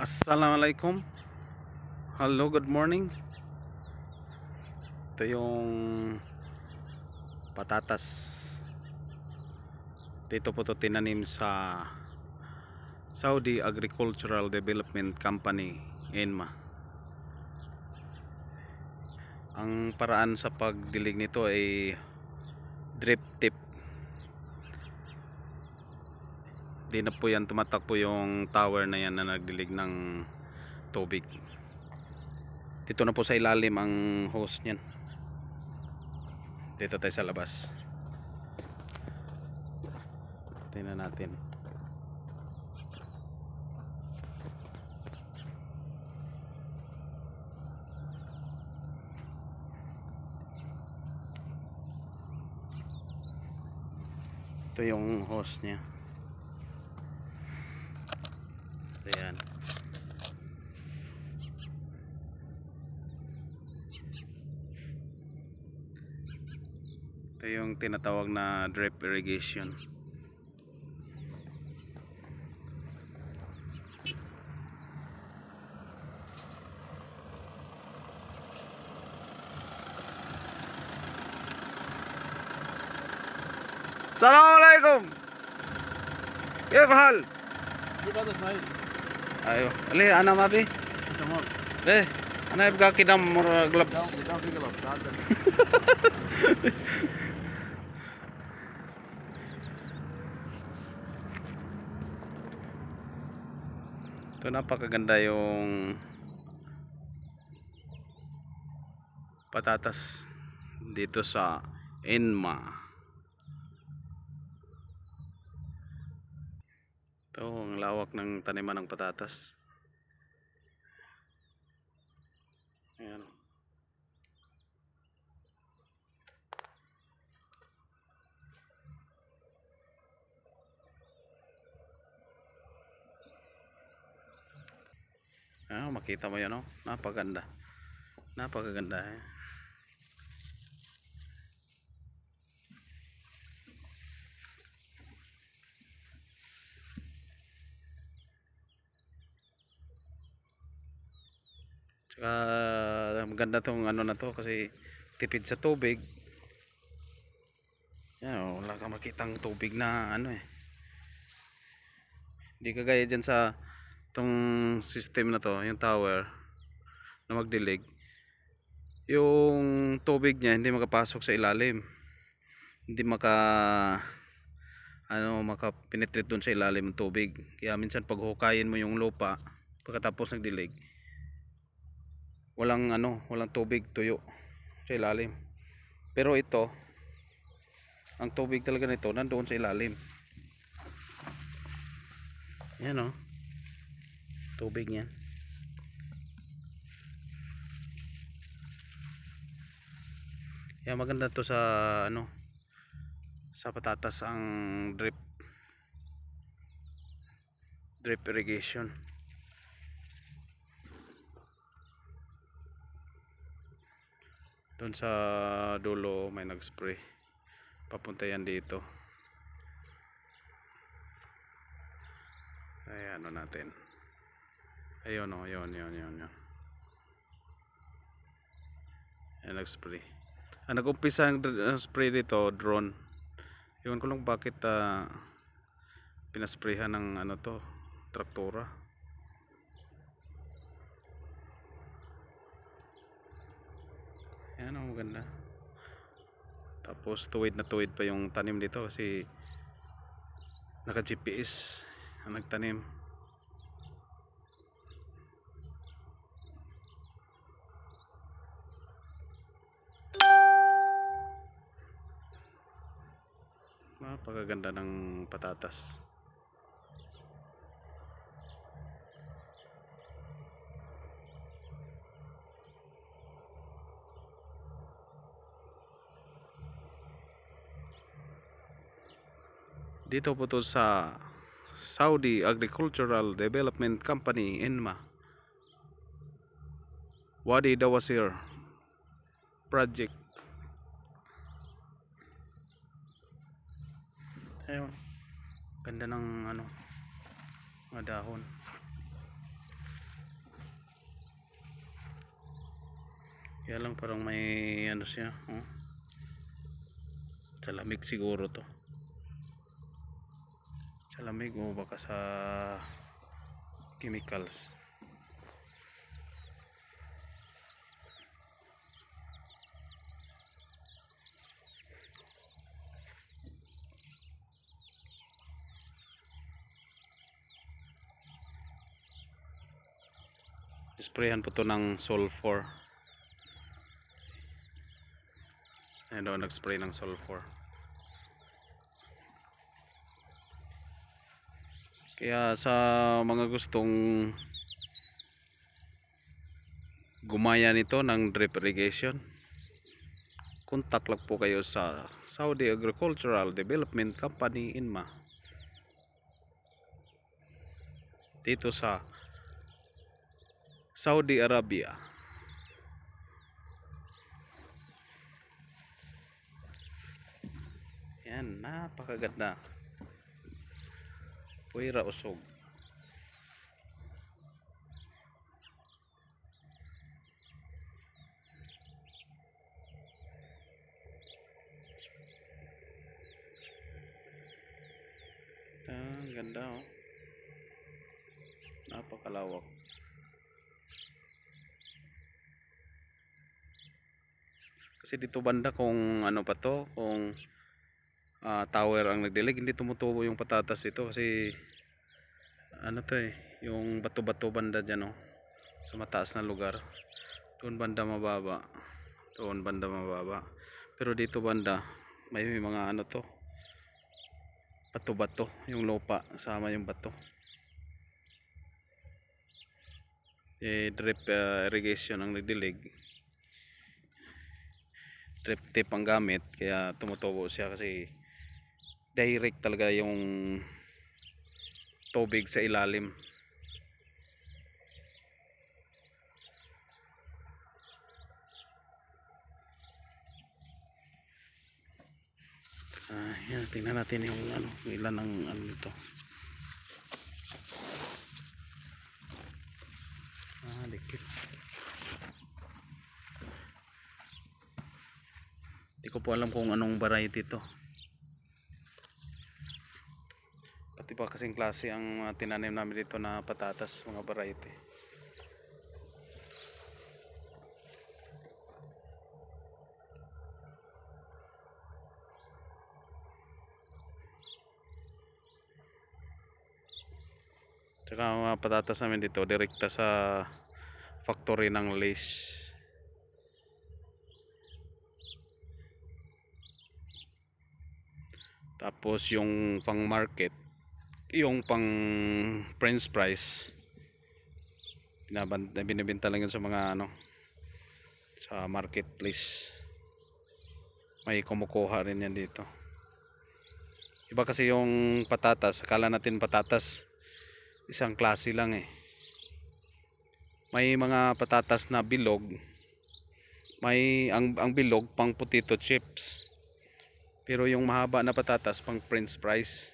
Assalamualaikum. Hello, good morning. Ito yung patatas. Dito po to tinanim sa Saudi Agricultural Development Company, ENMA. Ang paraan sa pagdilig nito ay drip tip. Di na po yan tumatakbo yung tower na yan na nagdilig ng tubig. Dito na po sa ilalim ang hose niyan. Dito tayo sa labas. Tingnan natin. Ito yung hose niya. Ayan. Ito yung tinatawag na drip irrigation. Assalamualaikum. كيف حال؟ ايوه ليه انا ما بي تمام. ليه انا يبقى كده مر gloves. قدام في قلب تعال. Ito napakaganda yung patatas dito sa ENMA. Ito ang lawak ng taniman ng patatas. Ayan. Makita mo yan, oh. Napakaganda. Napakaganda eh. Tsaka maganda tong ano na to kasi tipid sa tubig. Yan, oh, wala kang makitang tubig na ano eh. Hindi kagaya dyan sa tong system na to, yung tower na magdilig. Yung tubig niya hindi makapasok sa ilalim. Hindi maka-penetrate doon sa ilalim ng tubig. Kaya minsan pag hukayin mo yung lupa pagkatapos nagdilig, walang tubig, tuyo sa ilalim. Pero ito, ang tubig talaga nito nandoon sa ilalim. Yan, oh. Tubig niyan. Yan, maganda to sa sa patatas ang drip irrigation. Doon sa dulo may nag-spray. Papunta yan dito. Ay, ano natin. Ayun, oh, yun. Yan, nag-spray. Ang nag-umpisa ang spray dito, drone. Iwan ko lang bakit pinasprayhan ng traktora. Yan, oh, maganda. Tapos tuwid na tuwid pa yung tanim dito kasi naka GPS ang nagtanim. Napakaganda ng patatas. Dito po to sa Saudi Agricultural Development Company, ENMA. Wadi Dawasir project. Ayun, ganda ng mga dahon. Kaya lang parang may ano siya, oh. Sa lamig siguro to. Sa lamig o baka sa chemicals. Sprayan po to ng sulfur. Ayun daw, nag-spray ng sulfur. Kaya sa mga gustong gumaya nito ng drip irrigation, contact lang po kayo sa Saudi Agricultural Development Company INMA dito sa Saudi Arabia. Yan, napakaganda. Puwira usog. Ganda oh. Napakalawak. Kasi dito banda kung ano pa to, kung tower ang nagdilig, hindi tumutubo yung patatas dito kasi ano to yung bato-bato banda dyan oh, sa mataas na lugar. Doon banda mababa. Doon banda mababa. Pero dito banda may mga ano to, bato-bato, yung lupa sama yung bato. Drip irrigation ang nagdilig. Drip tip ang gamit kaya tumutubo siya kasi direct talaga yung tubig sa ilalim. Yan, tingnan natin yung ano, ilan ang ano nito. Dikit. Hindi ko po alam kung anong variety to. Pati pa kasing klase ang tinanim namin dito na patatas, mga variety. Tsaka mga patatas namin dito direkta sa factory ng Lays. Tapos yung pang market, yung pang french fries, binibenta lang yun sa mga ano, sa marketplace. May kumukuha rin yan dito. Iba kasi yung patatas, akala natin patatas isang klase lang May mga patatas na bilog. May ang bilog pang potato chips. Pero yung mahaba na patatas pang french fries.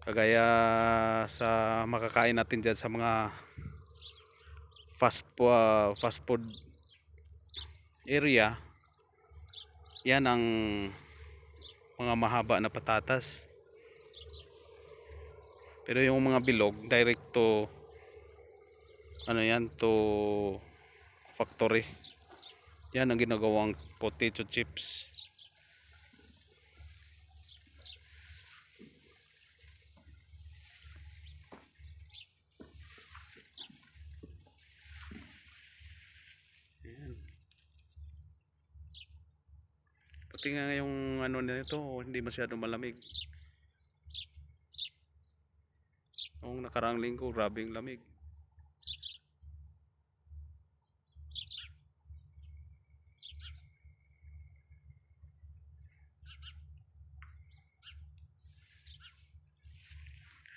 Kagaya sa makakain natin dyan sa mga fast food area. Yan ang mga mahaba na patatas. Pero yung mga bilog direct to ano yan, to factory. Yan ang ginagawang potato chips. Yan. Pati nga yung ano nito hindi masyado malamig. Noong nakaraang linggo grabing lamig.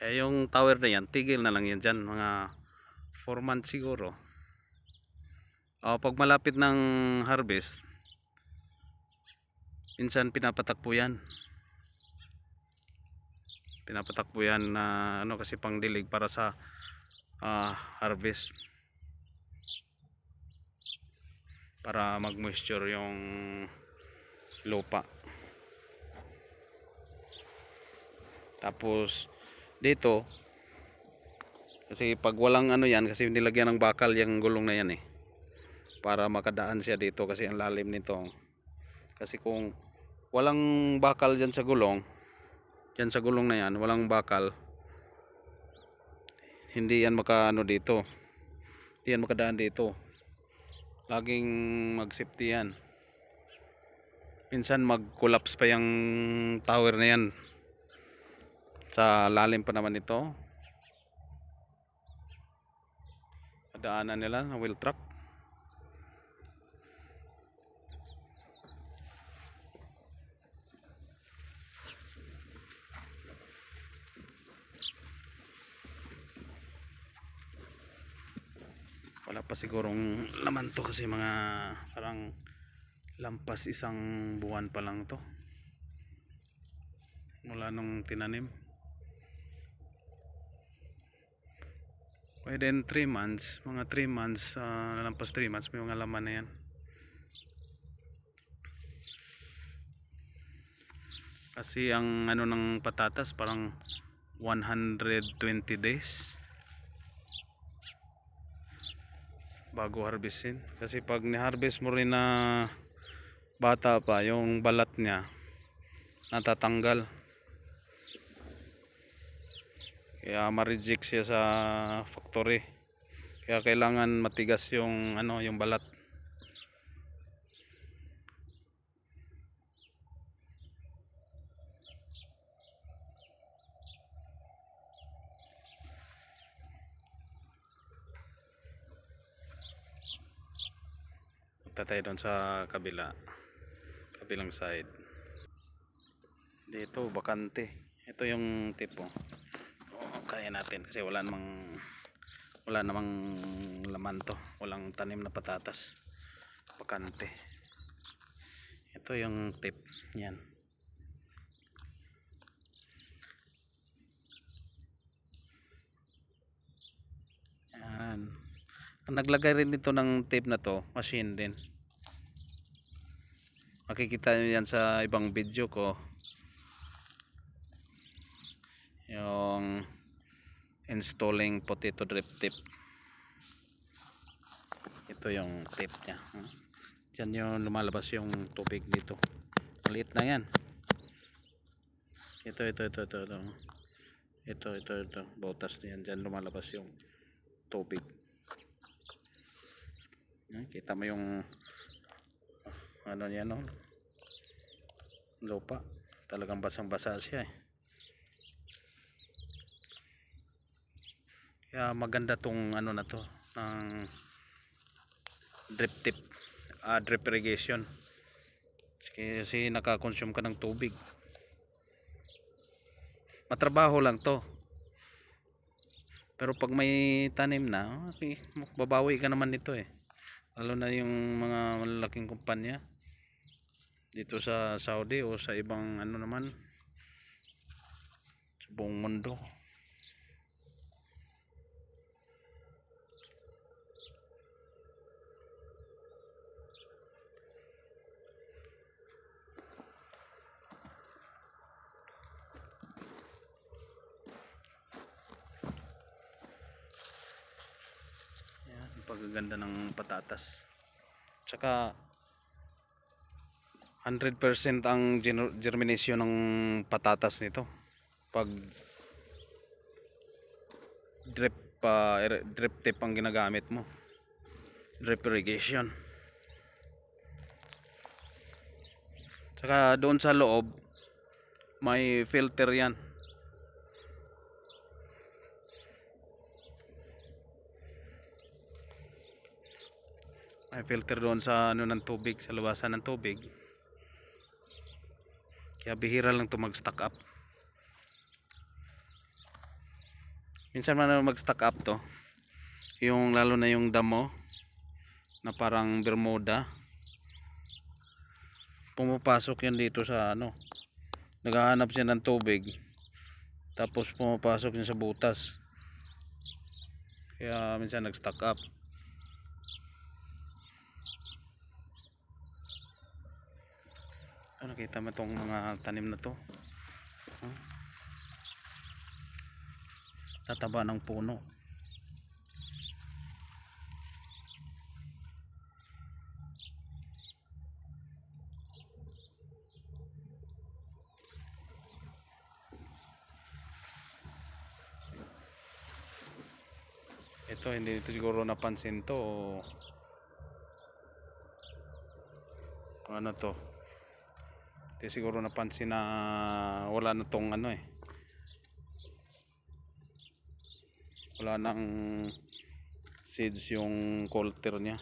Yung tower na yan, tigil na lang yan dyan, mga 4 months siguro. Pag malapit ng harvest, minsan pinapatakpo yan. Pinapatakpo yan na ano kasi pang dilig para sa harvest. para mag-moisture yung lupa. Tapos dito kasi pag walang ano yan, kasi nilagyan ng bakal yung gulong na yan para makadaan siya dito kasi ang lalim nito. Kasi kung walang bakal dyan sa gulong, na yan, walang bakal, hindi yan makaano dito, hindi yan makadaan dito. Laging mag-safety yan. Minsan mag-collapse pa yung tower na yan. Sa lalim pa naman ito. Daanan nila ng wheel truck. Wala pa sigurong laman to kasi mga parang lampas isang buwan pa lang to mula nung tinanim. Pwede in 3 months, mga 3 months, lampas 3 months may mga laman na yan. Kasi ang ano ng patatas parang 120 days bago harvestin. Kasi pag ni-harvest mo rin na bata pa, yung balat niya natatanggal. Kaya ma-reject siya sa factory. Kaya kailangan matigas yung ano, yung balat. Punta tayo doon sa kabilang side. Dito bakante. Ito yung tipo. Kaya natin kasi wala namang laman to, walang tanim na patatas, bakante. Ito yung tip yan. Yan. Ang naglagay rin dito ng tape na to, machine din. Makikita nyo yan sa ibang video ko, yung installing potato drip tip. Ito yung tip nya. Diyan yung lumalabas yung tubig dito. Maliit na yan. Ito. Butas na yan. Diyan lumalabas yung tubig. Kita mo yung ano niya, no? Lupa. Talagang basang-basa siya Kaya maganda tong ano na to, ng drip tip, drip irrigation. Kasi nakakonsume ka ng tubig. Matrabaho lang to. Pero pag may tanim na, okay, babawi ka naman nito Lalo na yung mga malalaking kumpanya dito sa Saudi o sa ibang ano naman sa buong mundo. Pagaganda ng patatas, tsaka 100% ang germination ng patatas nito pag drip tip ang ginagamit mo, drip irrigation. Tsaka doon sa loob may filter yan. May filter doon sa ano ng tubig, sa labasan ng tubig. Kaya bihira lang to mag-stack up. Minsan man mag-stack up to, yung lalo na yung damo na parang Bermuda, pumapasok yan dito sa ano, naghahanap siya ng tubig, tapos pumapasok yan sa butas. Kaya minsan nag-stack up. Nakita mo itong mga tanim na to. Oh, tataba ng puno. Ito hindi ito siguro napansin to o ano to. Hindi siguro napansin na wala na tong ano eh. Wala nang seeds yung coulter niya.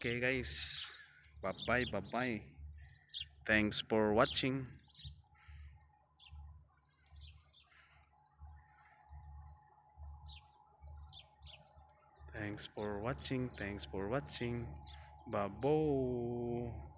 Okay guys, bye bye. Thanks for watching. Thanks for watching. Babo.